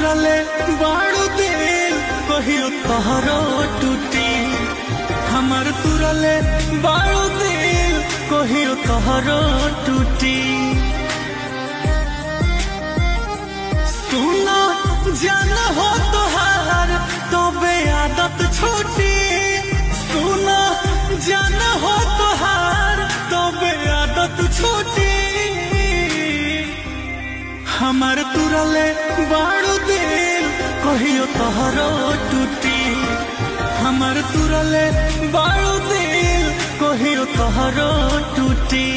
तुरले बाड़ू दिल कहियो तोहरो टूटी। हमार तुरले बाड़ू दिल कहियो तोहरो टूटी। सुना जान हो तोहार तबे आदत छूटी। सुना जान हो तोहार तबे आदत छूटी। हमार तुरले बाड़ू दिल कहियो तोहरो टूटी। हमार तुरले बाड़ू दिल कहियो तोहरो टूटी।